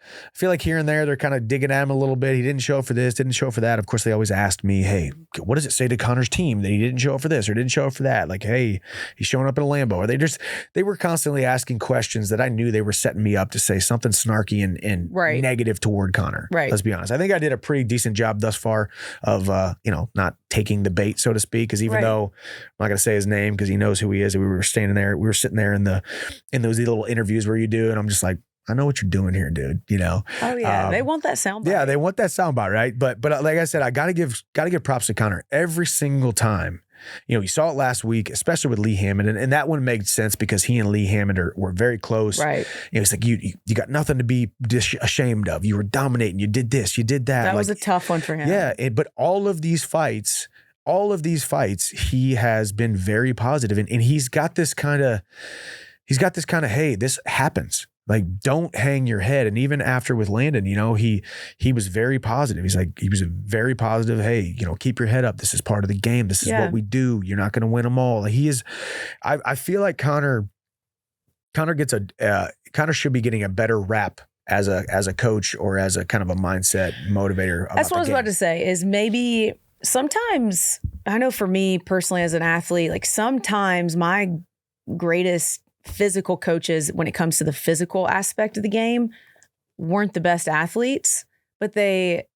and there they're kind of digging at him a little bit. He didn't show up for this, didn't show up for that. Of course, they always asked me, hey, what does it say to Connor's team that he didn't show up for this or didn't show up for that? Like, hey, he's showing up in a Lambo. Or they were constantly asking questions that I knew they were setting me up to say something snarky and negative toward Connor. Right. Let's be honest. I think I did a pretty decent job thus far of, not taking the bait, so to speak, because even though I'm not going to say his name because he knows who he is, and we were sitting there in those little interviews where you do, and I'm just like, I know what you're doing here, dude. Oh yeah, they want that soundbite. Yeah, they want that soundbite, right? But like I said, I gotta give props to Connor every single time. You saw it last week, especially with Lee Hammond, and that one made sense because he and Lee Hammond were very close. Right. It's like you got nothing to be ashamed of. You were dominating. You did this. You did that. That was a tough one for him. Yeah, but all of these fights, he has been very positive, and he's got this kind of, hey, this happens. Like, don't hang your head. And even after with Landon, he was very positive. He was very positive. Hey, keep your head up. This is part of the game. This is what we do. You're not going to win them all. He is. I feel like Connor should be getting a better rap as a coach or as a kind of a mindset motivator. That's what I was about to say. Is maybe sometimes, I know for me personally as an athlete, like sometimes my greatest physical coaches when it comes to the physical aspect of the game weren't the best athletes, but they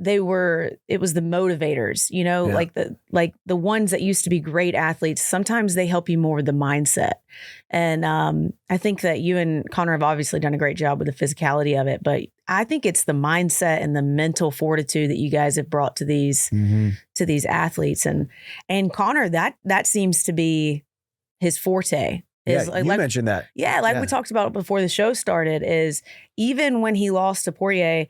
it was the motivators, you know, like the ones that used to be great athletes. Sometimes they help you more with the mindset. And I think that you and Connor have obviously done a great job with the physicality of it, but I think it's the mindset and the mental fortitude that you guys have brought to these athletes. And Connor, that seems to be his forte. You mentioned that. Yeah, we talked about before the show started, is even when he lost to Poirier,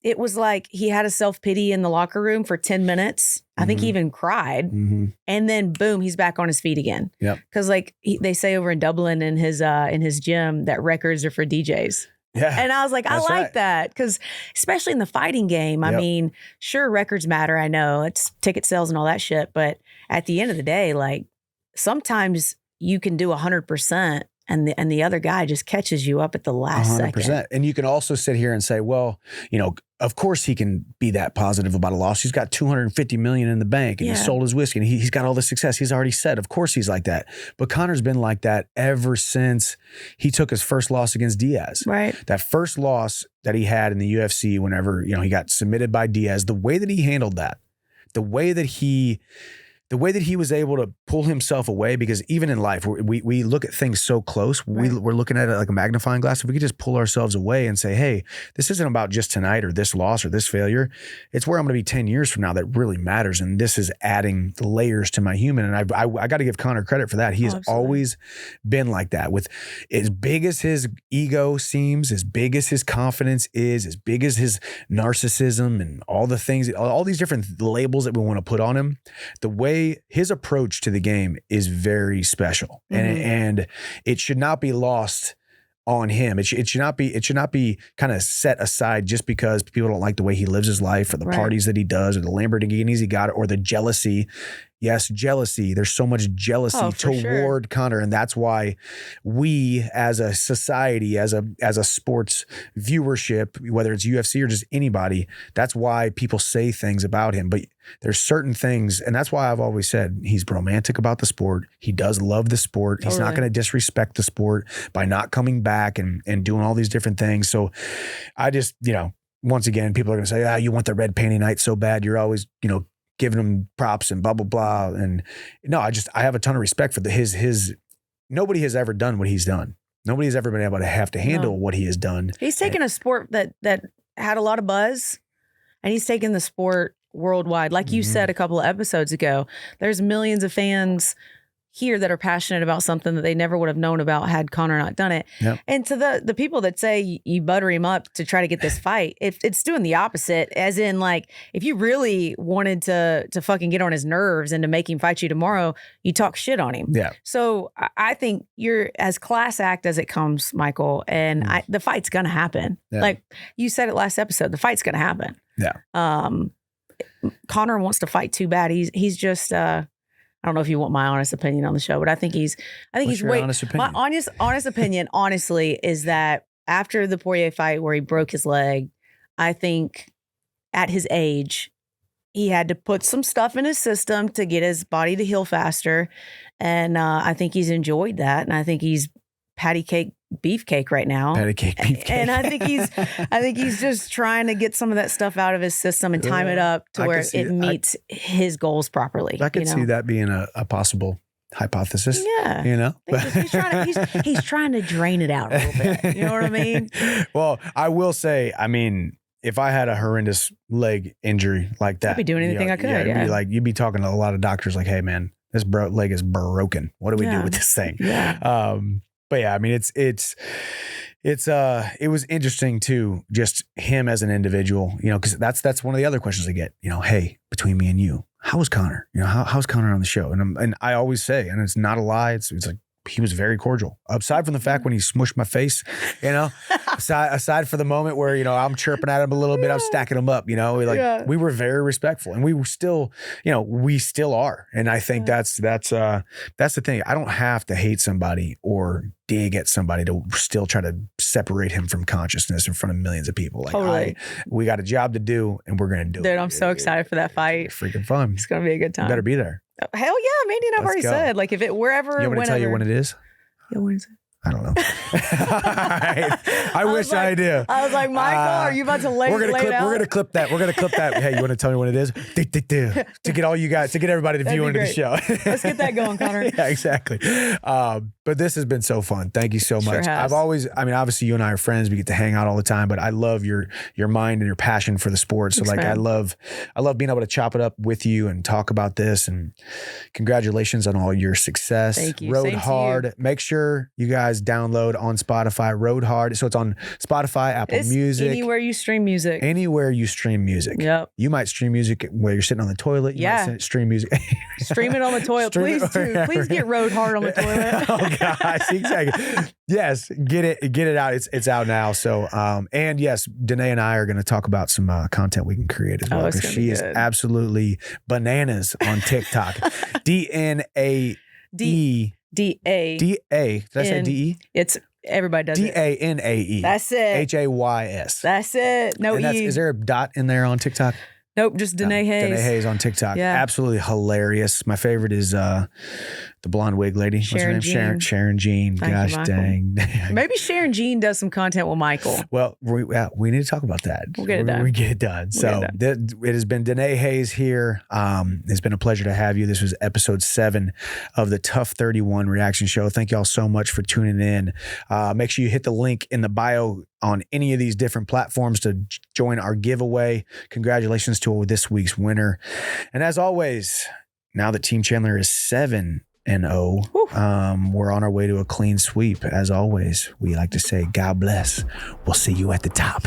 it was like he had a self-pity in the locker room for 10 minutes. I think he even cried. And then boom, he's back on his feet again. Yep. Because they say over in Dublin in his gym that records are for DJs. Yeah. And I was like, I like that. Because especially in the fighting game, I mean, sure, records matter. I know it's ticket sales and all that shit. But at the end of the day, like sometimes you can do 100%. And the other guy just catches you up at the last 100%. Second. And you can also sit here and say, well, you know, of course he can be that positive about a loss. He's got $250 million in the bank and he sold his whiskey and he's got all the success. He's already said, of course he's like that. But Conor's been like that ever since he took his first loss against Diaz. Right. That first loss that he had in the UFC whenever, you know, he got submitted by Diaz, the way that he handled that, the way that he was able to pull himself away, because even in life, we look at things so close. Right. We're looking at it like a magnifying glass. If we could just pull ourselves away and say, hey, this isn't about just tonight or this loss or this failure. It's where I'm going to be 10 years from now that really matters. And this is adding layers to my human. And I got to give Conor credit for that. He has always been like that. With as big as his ego seems, as big as his confidence is, as big as his narcissism and all the things, all these different labels that we want to put on him, the way his approach to the game is very special, and it should not be lost on him. It should not be kind of set aside just because people don't like the way he lives his life or the parties that he does or the Lamborghinis he got or the jealousy. Yes, jealousy. There's so much jealousy toward Conor, and that's why we, as a society, as a sports viewership, whether it's UFC or just anybody, that's why people say things about him. But there's certain things, and that's why I've always said he's romantic about the sport. He does love the sport. He's not going to disrespect the sport by not coming back and doing all these different things. So I just, you know, once again, people are going to say, you want the red panty night so bad. You're always, you know, giving him props and blah, blah, blah. And no, I have a ton of respect for his nobody has ever done what he's done. Nobody has ever been able to have to handle what he has done. He's taken a sport that had a lot of buzz, and he's taken the sport worldwide. Like you said a couple of episodes ago, there's millions of fans here that are passionate about something that they never would have known about had Conor not done it. Yep. And to the people that say you butter him up to try to get this fight, it's doing the opposite. As in, like, if you really wanted to fucking get on his nerves and to make him fight you tomorrow, you talk shit on him. Yeah. So I think you're as class act as it comes, Michael, and the fight's gonna happen. Yeah. Like you said it last episode, the fight's gonna happen. Yeah. Conor wants to fight too bad. He's just I don't know if you want my honest opinion on the show, but I think he's way honest opinion? My honest opinion, honestly, is that after the Poirier fight where he broke his leg, I think at his age, he had to put some stuff in his system to get his body to heal faster. And I think he's enjoyed that. And I think he's patty cake beefcake right now. Patty cake beefcake. And I think he's just trying to get some of that stuff out of his system and time it up to where it meets his goals properly. I could see that being a possible hypothesis. Yeah. You know? He's trying to drain it out a little bit. You know what I mean? Well, I will say, I mean, if I had a horrendous leg injury like that, I'd be doing anything I could. Yeah. You'd be talking to a lot of doctors like, hey man, this leg is broken. What do we do with this thing? Yeah. But yeah, I mean, it was interesting too, just him as an individual, you know, because that's one of the other questions I get, you know, hey, between me and you, how was Conor? You know, how's Conor on the show? And I always say, and it's not a lie, it's like, he was very cordial. Aside from the fact when he smushed my face, you know, aside for the moment where, you know, I'm chirping at him a little bit, I'm stacking him up, you know, we were very respectful, and we were still, you know, we still are. And I think that's the thing. I don't have to hate somebody or dig at somebody to still try to separate him from consciousness in front of millions of people. Like, totally. We got a job to do, and we're going to do it. Dude, I'm so excited for that fight. It's freaking fun. It's going to be a good time. You better be there. Hell yeah, Mandy and I've already said, like, if it wherever. You want me to tell you when it is? Yeah, when is it? I don't know. I wish like, I did. I was like, Michael, are you about to lay We're it out? gonna clip that. We're gonna clip that. Hey, you want to tell me what it is? To get all you guys, to get everybody to That'd view be into the great. show. Let's get that going, Connor. Yeah, exactly. But this has been so fun. Thank you so Sure much. has. Obviously you and I are friends. We get to hang out all the time, but I love your mind and your passion for the sport. So Thanks, I man. love being able to chop it up with you and talk about this, and congratulations on all your success. Thank you. Rode Same to Hard. you. Make sure you guys download on Spotify, Rode Hard. So it's on Spotify, Apple It's Music. anywhere you stream music. Anywhere you stream music. Yep. You might stream music where you're sitting on the toilet. You Yeah. might stream music. Stream it on the toilet. Stream Please it- do. Please get Road Hard on the toilet. Oh gosh, exactly. Yes, get it out. It's out now. So and yes, Danae and I are going to talk about some content we can create as well, it's because gonna be she is good. absolutely bananas on TikTok. DNAE D-A. DA. Did I say N- DE? It's everybody does it. DANAE. That's it. HAYS. That's it. No And E. is there a dot in there on TikTok? Nope, just Danae Hays. Danae Hays on TikTok. Yeah. Absolutely hilarious. My favorite is the blonde wig lady. What's her Sharon name? Jean. Sharon Jean. Thank you, Gosh Michael. dang. Maybe Sharon Jean does some content with Michael. Well, we need to talk about that. We'll get it done. We get it done. So get it it has been Danae Hays here. It's been a pleasure to have you. This was episode 7 of the TUF 31 reaction show. Thank y'all so much for tuning in. Make sure you hit the link in the bio on any of these different platforms to join our giveaway. Congratulations to this week's winner. And as always, now that Team Chandler is 7-0, we're on our way to a clean sweep. As always, we like to say, God bless. We'll see you at the top.